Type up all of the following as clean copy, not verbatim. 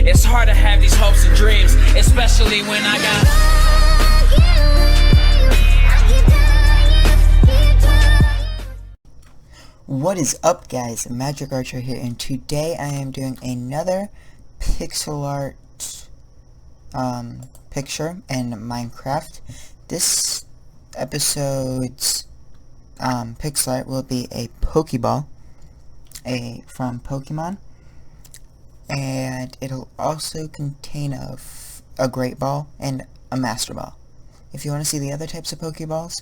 It's hard to have these hopes and dreams, especially when I got... What is up, guys? Magic Archer here, and today I am doing another pixel art picture in Minecraft. This episode's pixel art will be a PokeBall from Pokemon, and it'll also contain a GreatBall and a MasterBall. If you want to see the other types of Pokeballs,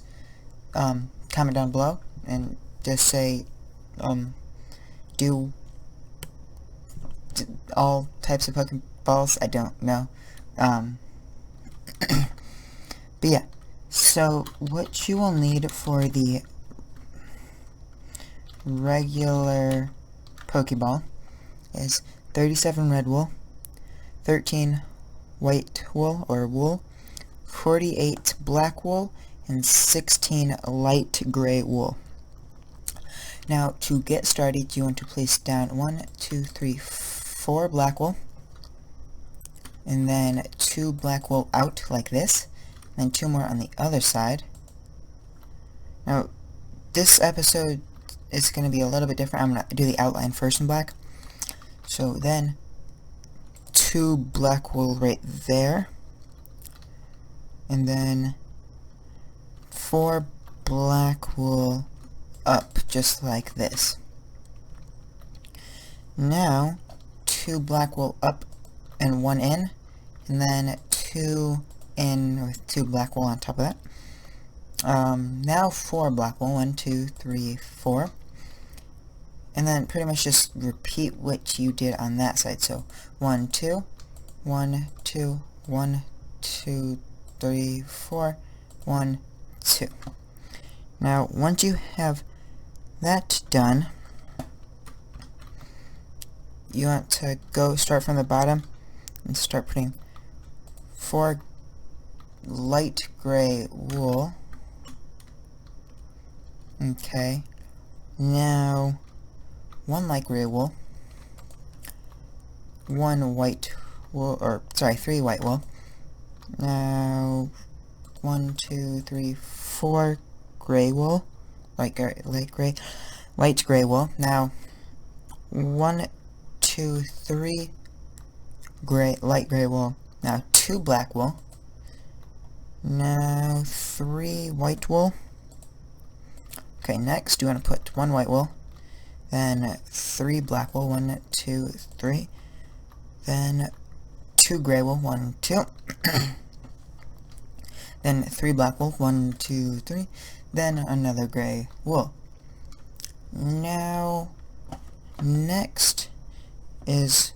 comment down below and just say do all types of Pokeballs. I don't know. But yeah, so what you will need for the regular Pokeball is 37 red wool, 13 white wool or wool, 48 black wool, and 16 light gray wool. Now, to get started, you want to place down 4 black wool, and then 2 black wool out like this, and 2 more on the other side. Now, this episode is going to be a little bit different. I'm going to do the outline first in black. So then, 2 black wool right there, and then 4 black wool up, just like this. Now, 2 black wool up and 1 in, and then 2 in with 2 black wool on top of that. Now 4 black wool, 1, 2, 3, 4, and then pretty much just repeat what you did on that side. So 1, 2, 1, 2, 1, 2, 3, 4, 1, 2. Now, once you have that done, you want to start from the bottom and start putting 4 light gray wool. Okay. Now, 1 light gray wool, 1 white wool, or sorry, 3 white wool. Now, 1, 2, 3, 4 gray wool, light gray wool. Now, 1, 2, 3 light gray wool. Now 2 black wool. Now 3 white wool. Okay, next you want to put 1 white wool, then 3 black wool, 1, 2, 3, then 2 gray wool, 1, 2, then 3 black wool, 1, 2, 3, then another gray wool. Now, next is,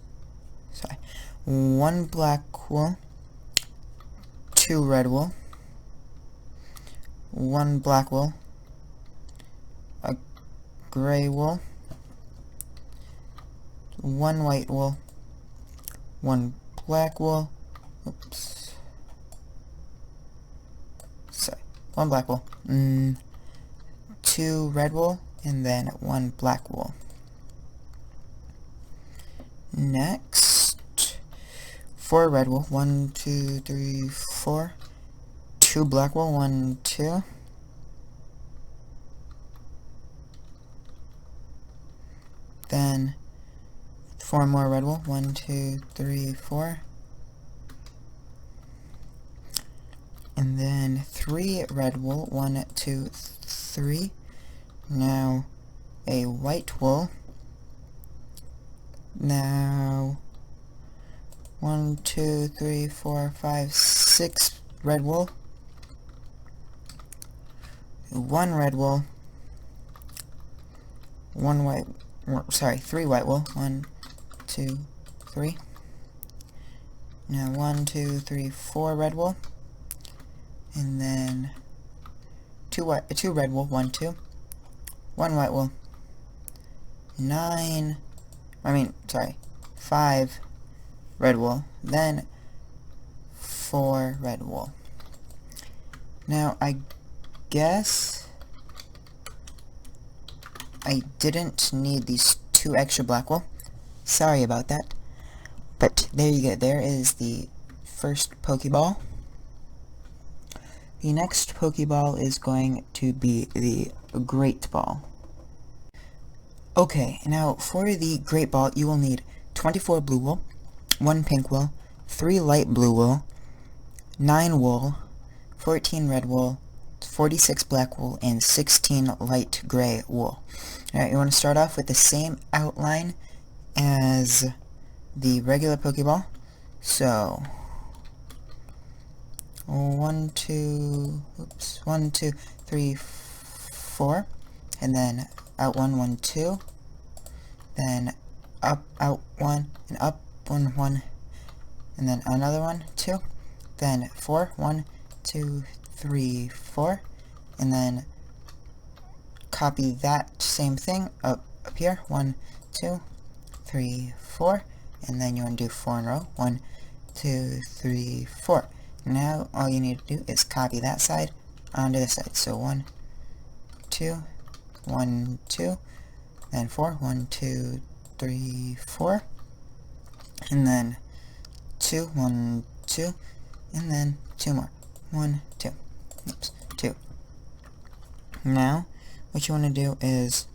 1 black wool, 2 red wool, 1 black wool, a gray wool, 1 white wool, 1 black wool, 1 black wool, 2 red wool, and then 1 black wool. Next, 4 red wool, 1, 2, 3, 4, 2 black wool, 1, 2, then 4 more red wool, 1, 2, 3, 4, and then 3 red wool, 1, 2, 3, now a white wool, now 1, 2, 3, 4, 5, 6 red wool, 1 red wool, 3 white wool, 1, 2, 3, now 1, 2, 3, 4 red wool, and then 2 red wool, 1, 2, 1 white wool, 5 red wool, then 4 red wool. Now, I guess I didn't need these 2 extra black wool. Sorry about that. But there you go, there is the first Pokeball. The next Pokeball is going to be the GreatBall. Okay, now for the GreatBall, you will need 24 blue wool, 1 pink wool, 3 light blue wool, 9 wool, 14 red wool, 46 black wool, and 16 light gray wool. Alright, you want to start off with the same outline as the regular Pokeball. So, 1, 2, 3, 4, and then out 1, 1, 2, then up, out 1, and up 1, 1, and then another 1, 2, then 4, 1, 2, 3, 4, and then copy that same thing up here, 1, 2, 3, 4, and then you want to do 4 in a row, 1, 2, 3, 4. Now all you need to do is copy that side onto this side. So 1, 2, 1, 2, then 4, 1, 2, 3, 4, and then 2, 1, 2, and then 2 more, 1, 2, oops, 2. Now what you want to do is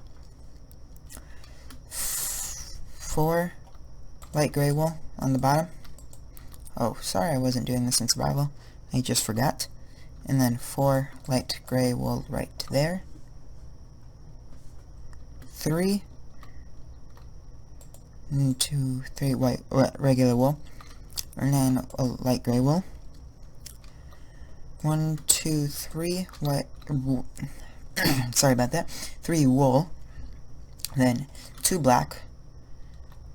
4 light gray wool on the bottom. Oh, sorry, I wasn't doing this in survival. I just forgot. And then 4 light gray wool right there. 3, 2, 3 white regular wool, and then a light gray wool. 1, 2, 3 white. Sorry about that. 3 wool, then 2 black,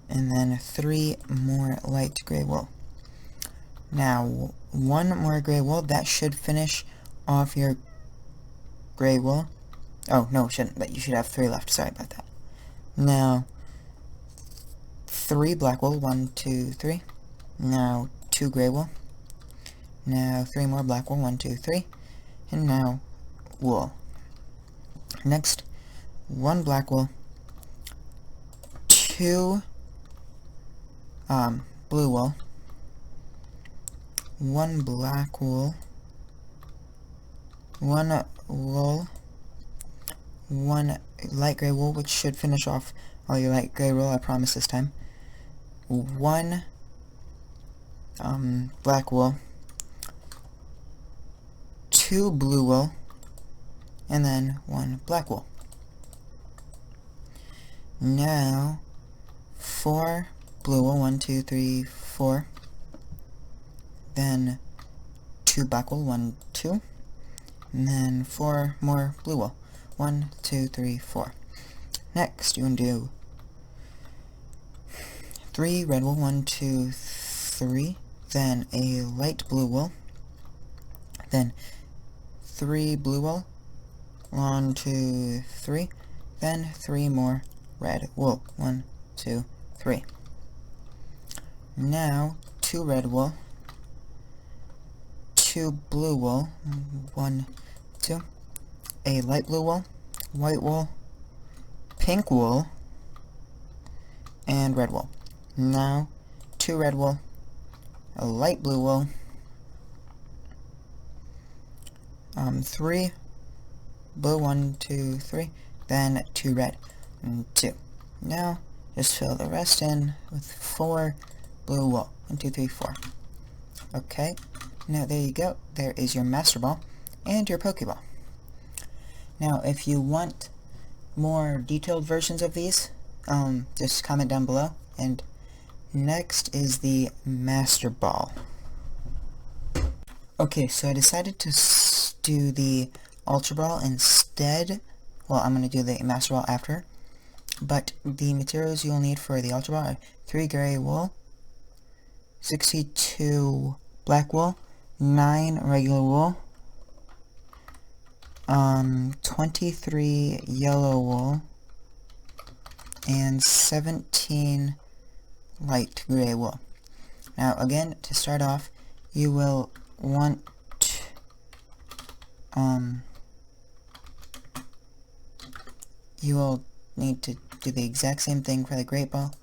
and then 3 more light gray wool. Now 1 more gray wool. That should finish off your gray wool. Oh no, it shouldn't, but you should have 3 left. Sorry about that. Now 3 black wool. 1, 2, 3. Now 2 gray wool. Now 3 more black wool. 1, 2, 3. And now wool. Next, 1 black wool, 2 blue wool, 1 black wool, 1 wool, 1 light gray wool, which should finish off all your light gray wool, I promise this time. 1 black wool, 2 blue wool, and then 1 black wool. Now 4 blue wool, 1, 2, 3, 4. Then 2 black wool, 1, 2. And then 4 more blue wool, 1, 2, 3, 4. Next, you want to do 3 red wool, 1, 2, 3. Then a light blue wool. Then 3 blue wool, 1, 2, 3. Then 3 more red wool, 1, 2, 3. Now 2 red wool, 2 blue wool, 1, 2. A light blue wool, white wool, pink wool, and red wool. Now 2 red wool, a light blue wool, 3 blue, 1, 2, 3, then 2 red, and 2. Now just fill the rest in with 4 blue wool, 1, 2, 3, 4. Okay, now there you go. There is your MasterBall and your Pokeball. Now if you want more detailed versions of these, just comment down below. And next is the MasterBall. Okay, so I decided to do the UltraBall instead. Well, I'm going to do the MasterBall after. But the materials you'll need for the UltraBall are 3 gray wool, 62 black wool, 9 regular wool, 23 yellow wool, and 17 light gray wool. Now again, to start off, you will want you will need to do the exact same thing for the GreatBall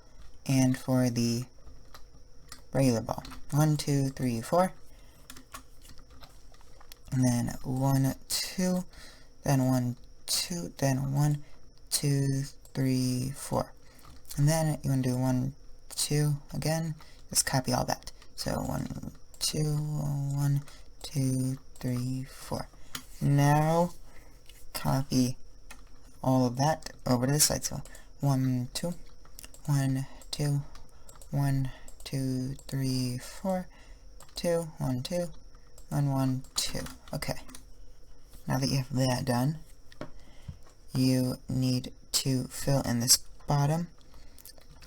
and for the regular ball. 1, 2, 3, 4. And then 1, 2, then 1, 2, then 1, 2, 3, 4. And then you want to do 1, 2 again. Just copy all that. So 1, 2, 1, 2, 3, 4. Now copy all of that over to the side. So 1, 2, 1, 2, 1, 2, 3, 4, 2, 1, 2, 1, 1, 2. Okay. Now that you have that done, you need to fill in this bottom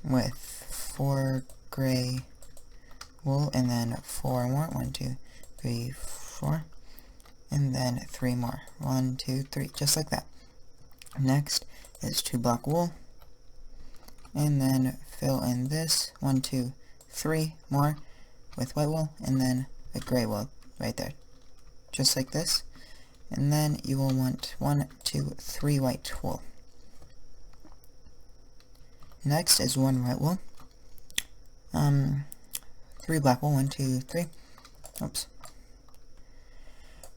with 4 gray wool, and then 4 more. 1, 2, 3, 4. And then 3 more. 1, 2, 3. Just like that. Next is 2 black wool. And then fill in this 1, 2, 3 more with white wool, and then a gray wool right there. Just like this. And then you will want 1, 2, 3 white wool. Next is 1 white wool. 3 black wool. 1, 2, 3. Oops.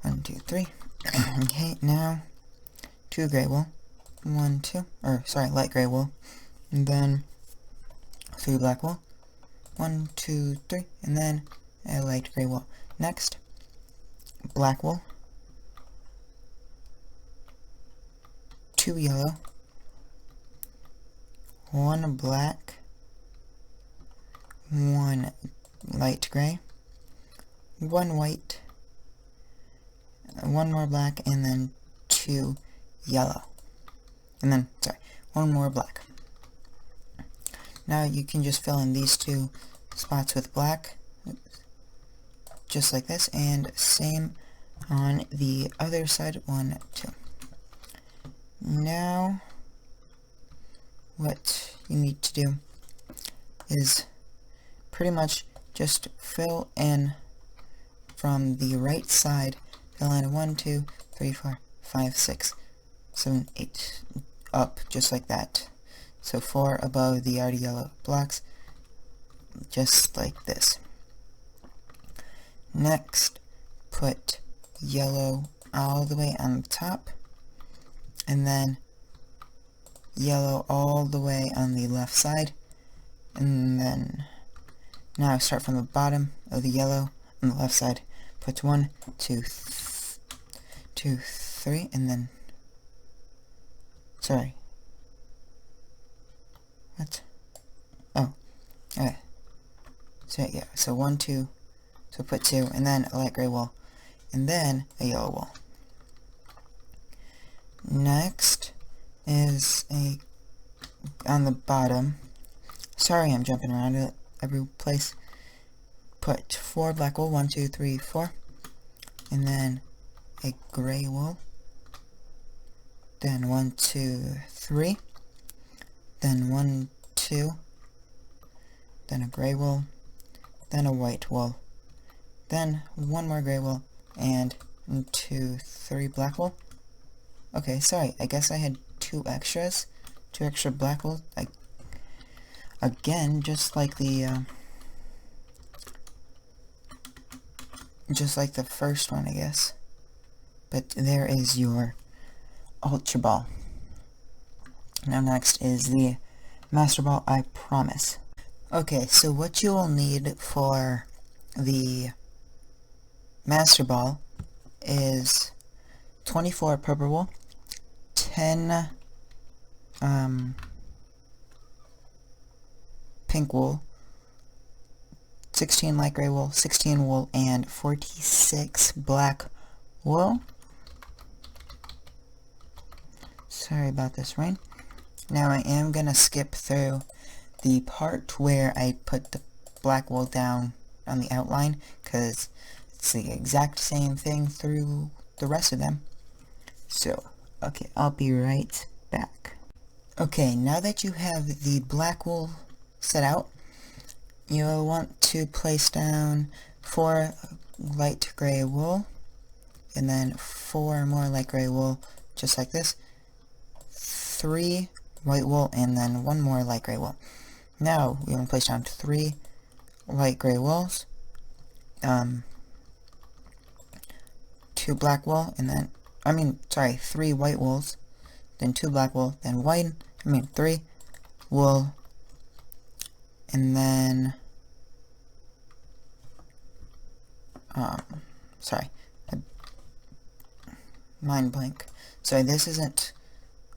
1, 2, 3. Okay, now 2 gray wool. 1, 2, or sorry, light gray wool. And then 3 black wool. 1, 2, 3, and then a light gray wool. Next, black wool. 2 yellow. 1 black. 1 light gray. 1 white. 1 more black, and then 2 yellow. And then, sorry, 1 more black. Now you can just fill in these 2 spots with black, just like this, and same on the other side. 1, 2. Now, what you need to do is pretty much just fill in from the right side. Fill in 1, 2, 3, 4, 5, 6, 7, 8, up, just like that. So 4 above the already yellow blocks, just like this. Next, put yellow all the way on the top, and then yellow all the way on the left side, and then now start from the bottom of the yellow on the left side. Put 1, 2, 3, and then, sorry, what? Oh, okay. So yeah, so 1, 2, so put 2, and then a light gray wool, and then a yellow wool. Next is on the bottom, sorry I'm jumping around every place, put 4 black wool. 1, 2, 3, 4, and then a gray wool, then 1, 2, 3, then 1, 2, then a gray wool, then a white wool, then 1 more gray wool, and 2, 3 black wool. Okay, sorry, I guess I had 2 extras, 2 extra black wool. Again, just like the first one, I guess. But there is your UltraBall. Now next is the MasterBall, I promise. Okay, so what you will need for the MasterBall is 24 purple wool, 10 pink wool, 16 light gray wool, 16 wool, and 46 black wool. Sorry about this rain. Now I am gonna skip through the part where I put the black wool down on the outline, because it's the exact same thing through the rest of them. So, okay, I'll be right back. Okay, now that you have the black wool set out, you'll want to place down 4 light gray wool, and then 4 more light gray wool, just like this, 3 white wool, and then 1 more light gray wool. Now we want to place down 3 light gray walls, 2 black wool, and then, 3 white wools, then 2 black wool, then 3 wool, and then, mind blank. Sorry, this isn't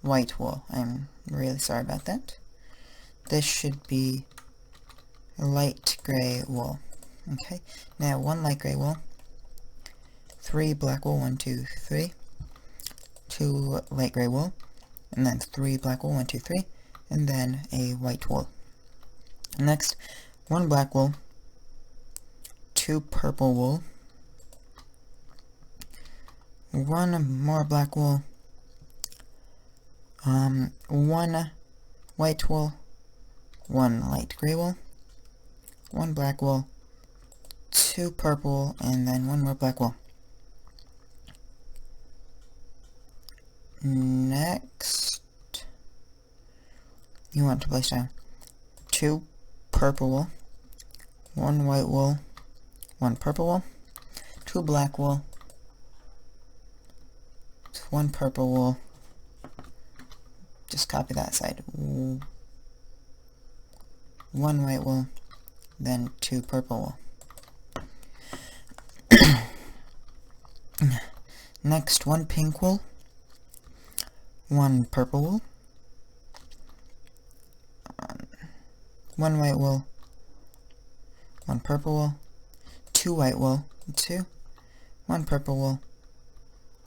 white wool. I'm really sorry about that. This should be light gray wool. Okay, now 1 light gray wool, 3 black wool, 1, 2, 3, 2 light gray wool, and then 3 black wool, 1, 2, 3, and then a white wool. Next, 1 black wool, 2 purple wool, 1 more black wool, 1 white wool, 1 light gray wool, 1 black wool, 2 purple wool, and then 1 more black wool. Next, you want to place down 2 purple wool, 1 white wool, 1 purple wool, 2 black wool, 1 purple wool, just copy that side, 1 white wool, then 2 purple wool. Next, 1 pink wool, 1 purple wool, 1 white wool, 1 purple wool, 2 white wool, 1 purple wool,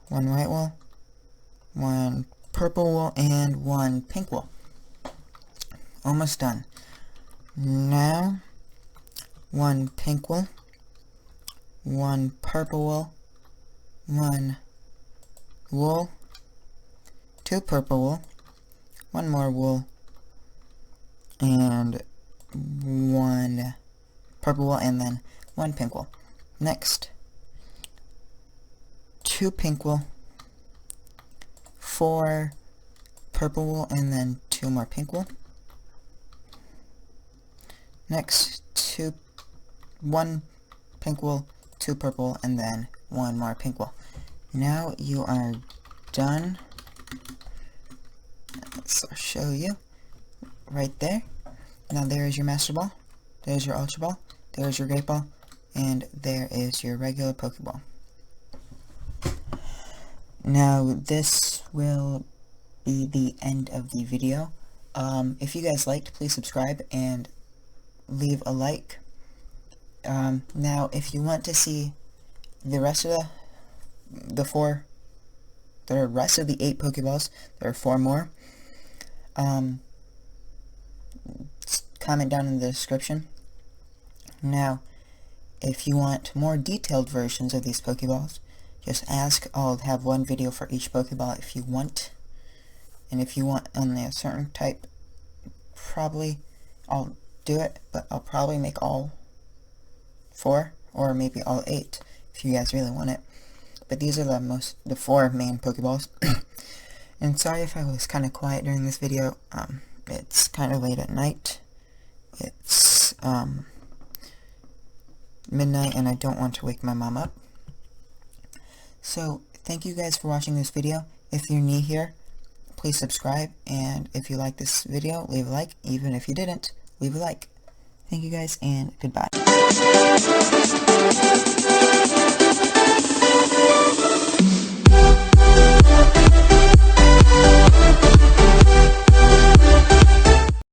1 white wool, 1 purple wool, and 1 pink wool. Almost done. Now, 1 pink wool, 1 purple wool, 1 wool, 2 purple wool, 1 more wool, and 1 purple wool, and then 1 pink wool. Next, 2 pink wool, 4 purple wool, and then 2 more pink wool. Next, 1 pink wool, 2 purple, and then 1 more pink wool. Now you are done. So I'll show you right there. Now there is your MasterBall, there's your UltraBall, there's your GreatBall, and there is your regular PokeBall. Now this will be the end of the video. If you guys liked, please subscribe and leave a like. Now if you want to see the rest of the rest of the 8 Pokeballs, there are 4 more. Comment down in the description. Now, if you want more detailed versions of these Pokeballs, just ask. I'll have 1 video for each Pokeball if you want. And if you want only a certain type, probably I'll do it, but I'll probably make all 4, or maybe all 8, if you guys really want it. But these are the 4 main Pokeballs. And sorry if I was kind of quiet during this video. It's kind of late at night. It's midnight, and I don't want to wake my mom up. So thank you guys for watching this video. If you're new here, please subscribe, and if you like this video, leave a like. Even if you didn't, leave a like. Thank you guys, and goodbye.